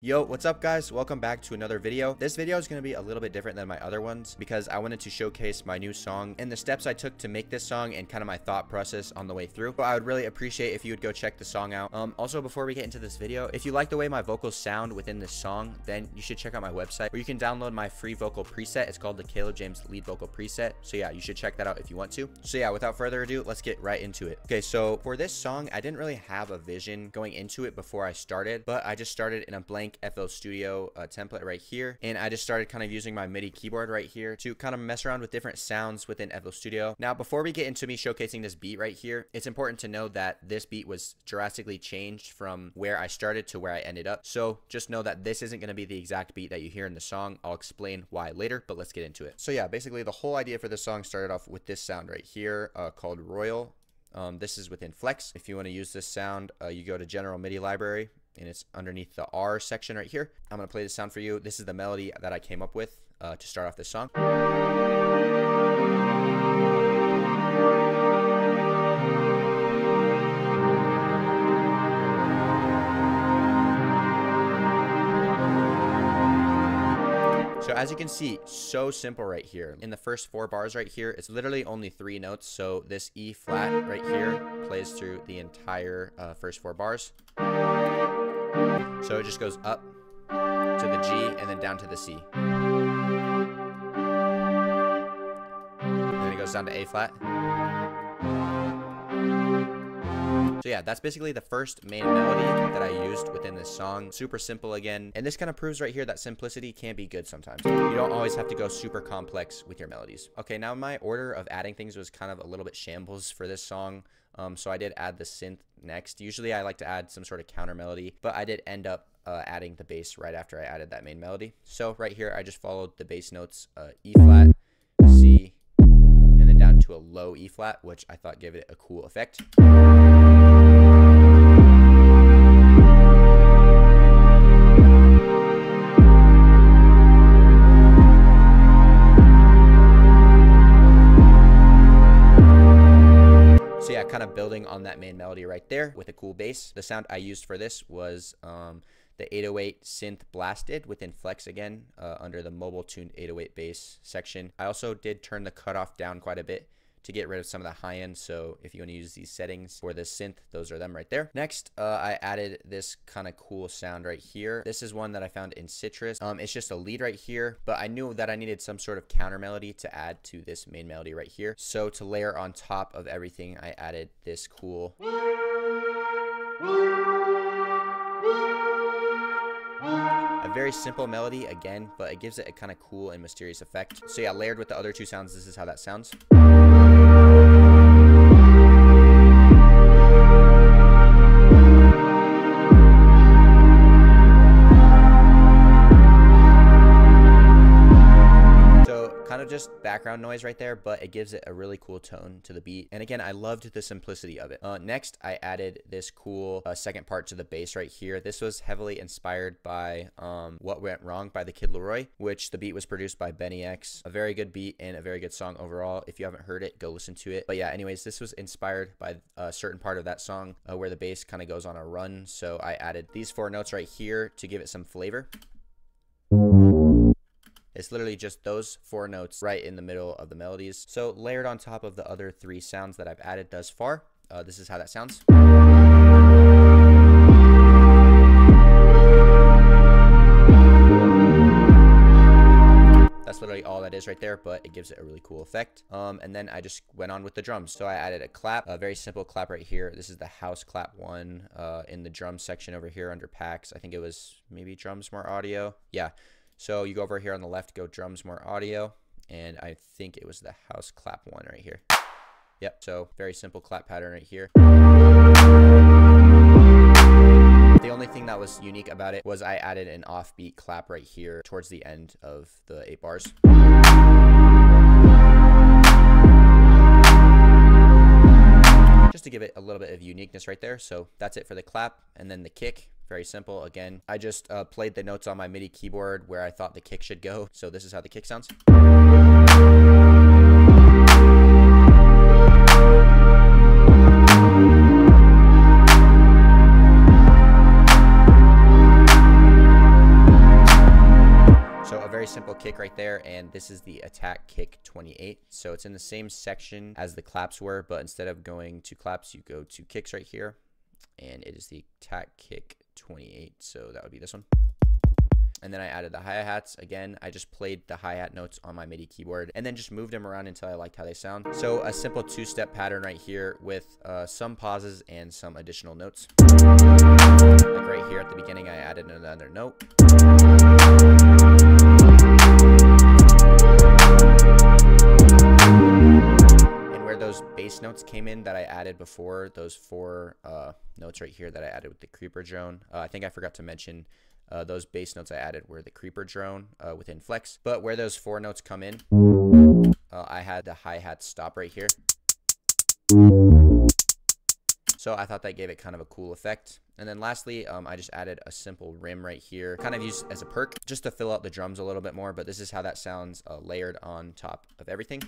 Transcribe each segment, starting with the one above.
Yo, what's up guys? Welcome back to another video. This video is going to be a little bit different than my other ones because I wanted to showcase my new song and the steps I took to make this song and kind of my thought process on the way through. So I would really appreciate if you would go check the song out. Also, before we get into this video, if you like the way my vocals sound within this song, then you should check out my website where you can download my free vocal preset. It's called the Caleb James lead vocal preset. So yeah, you should check that out if you want to. So yeah, without further ado, let's get right into it. Okay, so for this song, I didn't really have a vision going into it before I started, but I just started in a blank FL Studio template right here, and I just started kind of using my MIDI keyboard right here to kind of mess around with different sounds within FL Studio. Now, before we get into me showcasing this beat right here, it's important to know that this beat was drastically changed from where I started to where I ended up. So just know that this isn't going to be the exact beat that you hear in the song. I'll explain why later, but let's get into it. So yeah, basically the whole idea for this song started off with this sound right here called Royal. This is within Flex. If you want to use this sound, you go to General MIDI Library, and it's underneath the R section right here. I'm going to play this sound for you. This is the melody that I came up with to start off this song. So as you can see, so simple right here. In the first 4 bars right here, it's literally only 3 notes. So this E flat right here plays through the entire first 4 bars. So it just goes up to the G and then down to the C. And then it goes down to A flat. So yeah, that's basically the first main melody that I used within this song. Super simple again. And this kind of proves right here that simplicity can be good sometimes. You don't always have to go super complex with your melodies. Okay, now my order of adding things was kind of a little bit shambles for this song. So I did add the synth next. Usually I like to add some sort of counter melody, but I did end up adding the bass right after I added that main melody. So right here, I just followed the bass notes, E flat, C, and then down to a low E flat, which I thought gave it a cool effect. Kind of building on that main melody right there with a cool bass. The sound I used for this was the 808 synth blasted within Flex again, under the mobile tuned 808 bass section. I also did turn the cutoff down quite a bit to get rid of some of the high end. So if you want to use these settings for the synth, those are them right there. Next, I added this kind of cool sound right here. This is one that I found in Citrus. It's just a lead right here, but I knew that I needed some sort of counter melody to add to this main melody right here. So to layer on top of everything, I added this cool a very simple melody again, but it gives it a kind of cool and mysterious effect. So yeah, layered with the other 2 sounds, this is how that sounds. Just background noise right there, but it gives it a really cool tone to the beat. And again, I loved the simplicity of it. Next, I added this cool second part to the bass right here. This was heavily inspired by What Went Wrong by the Kid Laroi, which the beat was produced by Benny X. A very good beat and a very good song overall. If you haven't heard it, go listen to it. But yeah, anyways, this was inspired by a certain part of that song where the bass kind of goes on a run. So I added these 4 notes right here to give it some flavor. It's literally just those 4 notes right in the middle of the melodies. So layered on top of the other 3 sounds that I've added thus far, this is how that sounds. That's literally all that is right there, but it gives it a really cool effect. And then I just went on with the drums. So I added a clap, a very simple clap right here. This is the house clap one in the drum section over here under packs. I think it was maybe drums more audio. Yeah. So you go over here on the left, go drums more audio, and I think it was the house clap one right here. Yep, so very simple clap pattern right here. The only thing that was unique about it was I added an offbeat clap right here towards the end of the 8 bars. Just to give it a little bit of uniqueness right there. So that's it for the clap, and then the kick. Very simple. Again, I just played the notes on my MIDI keyboard where I thought the kick should go. So this is how the kick sounds. simple kick right there, and this is the attack kick 28. So it's in the same section as the claps were, but instead of going to claps, you go to kicks right here, and it is the attack kick 28. So that would be this one. And then I added the hi-hats. Again, I just played the hi-hat notes on my MIDI keyboard and then just moved them around until I liked how they sound. So a simple two-step pattern right here with some pauses and some additional notes. Like right here at the beginning, I added another note. And where those bass notes came in that I added before, those 4 notes right here that I added with the creeper drone, I think I forgot to mention those bass notes I added were the creeper drone within Flex. But where those 4 notes come in, I had the hi-hat stop right here. So I thought that gave it kind of a cool effect. And then lastly, I just added a simple rim right here, kind of used as a perk just to fill out the drums a little bit more. But this is how that sounds layered on top of everything.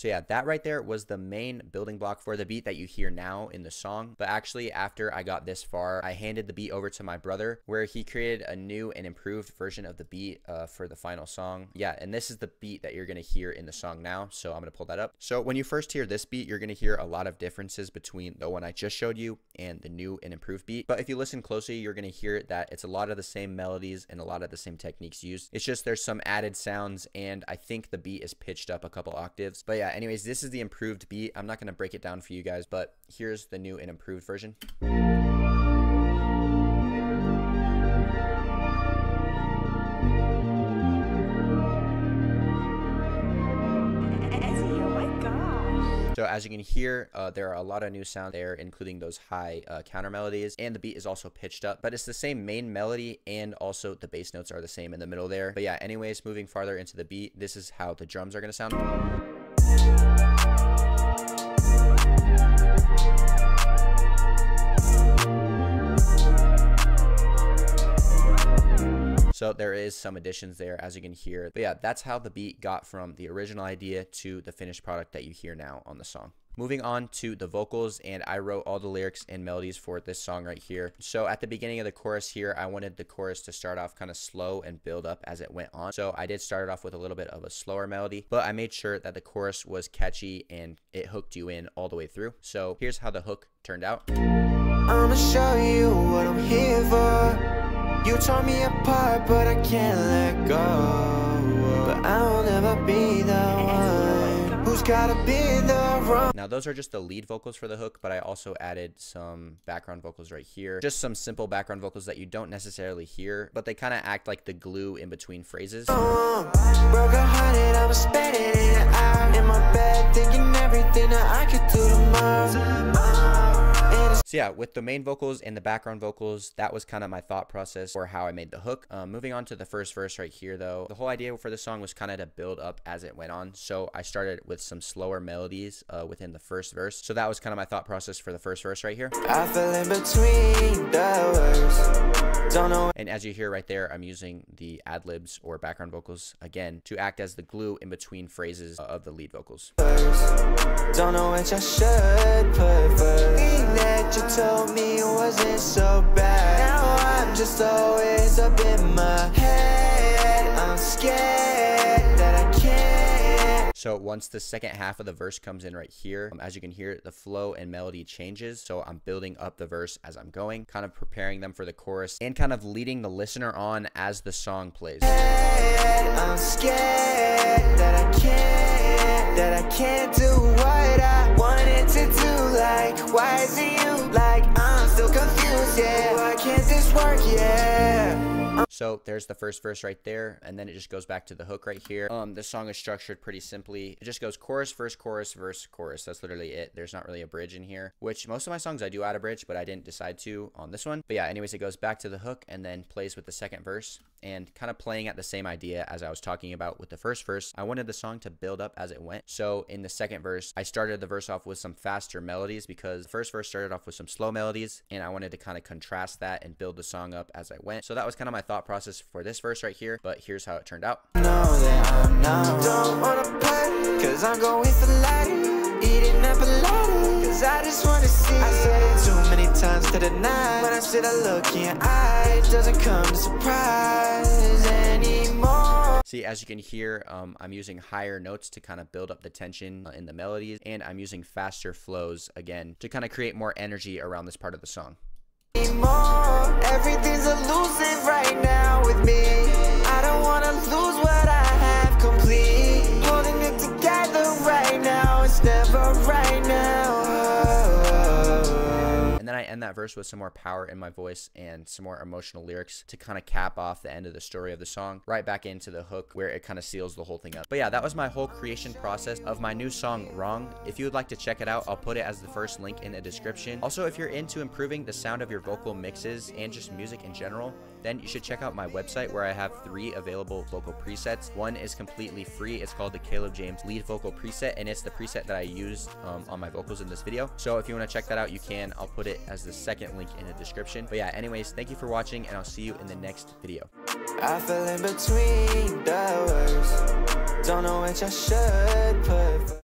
So yeah, that right there was the main building block for the beat that you hear now in the song. But actually, after I got this far, I handed the beat over to my brother, where he created a new and improved version of the beat for the final song. Yeah, and this is the beat that you're going to hear in the song now. So I'm going to pull that up. So when you first hear this beat, you're going to hear a lot of differences between the one I just showed you and the new and improved beat. But if you listen closely, you're going to hear that it's a lot of the same melodies and a lot of the same techniques used. It's just there's some added sounds, and I think the beat is pitched up a couple octaves. But yeah, anyways, this is the improved beat. I'm not going to break it down for you guys, but here's the new and improved version. So as you can hear, there are a lot of new sounds there, including those high counter melodies, and the beat is also pitched up, but it's the same main melody, and also the bass notes are the same in the middle there. But yeah, anyways, moving farther into the beat, this is how the drums are going to sound. So there is some additions there, as you can hear. But yeah, that's how the beat got from the original idea to the finished product that you hear now on the song. Moving on to the vocals, and I wrote all the lyrics and melodies for this song right here. So at the beginning of the chorus here, I wanted the chorus to start off kind of slow and build up as it went on. So I did start it off with a little bit of a slower melody, but I made sure that the chorus was catchy and it hooked you in all the way through. So here's how the hook turned out. I'ma show you what I'm here for. You tore me apart, but I can't let go. But I'll never be the one who's gotta be the wrong. Now those are just the lead vocals for the hook, but I also added some background vocals right here. Just some simple background vocals that you don't necessarily hear, but they kind of act like the glue in between phrases. Broke hearted, I was spending an hour in my bed, thinking everything that I could do tomorrow. So yeah, with the main vocals and the background vocals, that was kind of my thought process for how I made the hook. Moving on to the first verse right here though, the whole idea for the song was kind of to build up as it went on. So I started with some slower melodies within the first verse. So that was kind of my thought process for the first verse right here. I fell in between the words. Don't know. And as you hear right there, I'm using the ad-libs or background vocals again to act as the glue in between phrases of the lead vocals. Don't know which I should put first. You told me it wasn't so bad. Now I'm just always up in my head. I'm scared that I can't. So once the second half of the verse comes in right here, as you can hear, the flow and melody changes. So I'm building up the verse as I'm going, kind of preparing them for the chorus and kind of leading the listener on as the song plays. I'm scared that I can't do what I wanted to do. Like, why is it you? Like, I'm still confused, yeah. Why can't this work, yeah? So there's the first verse right there, and then it just goes back to the hook right here. This song is structured pretty simply. It just goes chorus, verse, chorus, verse, chorus. That's literally it. There's not really a bridge in here, which most of my songs I do add a bridge, but I didn't decide to on this one. But yeah, anyways, it goes back to the hook and then plays with the second verse, and kind of playing at the same idea as I was talking about with the first verse. I wanted the song to build up as it went. So in the second verse, I started the verse off with some faster melodies because the first verse started off with some slow melodies, and I wanted to kind of contrast that and build the song up as I went. So that was kind of my thought process for this verse right here, but here's how it turned out. Know that I'm not, don't wanna play, 'cause I'm going for life. to deny. When I sit, I look in your eyes, doesn't come to surprise anymore. See, as you can hear, I'm using higher notes to kind of build up the tension in the melodies, and I'm using faster flows again to kind of create more energy around this part of the song. Everything's elusive right now with me. I don't want to lose what I have complete. Holding it together right now, it's never right now. And then I end that verse with some more power in my voice and some more emotional lyrics to kind of cap off the end of the story of the song, right back into the hook where it kind of seals the whole thing up. But yeah, that was my whole creation process of my new song, Wrong. If you would like to check it out, I'll put it as the first link in the description. Also, if you're into improving the sound of your vocal mixes and just music in general, then you should check out my website where I have 3 available vocal presets. One is completely free. It's called the Caleb James lead vocal preset, and it's the preset that I used on my vocals in this video. So if you want to check that out, you can. I'll put it as the second link in the description. But yeah, anyways, thank you for watching, and I'll see you in the next video. I fell in between the words, don't know which I should put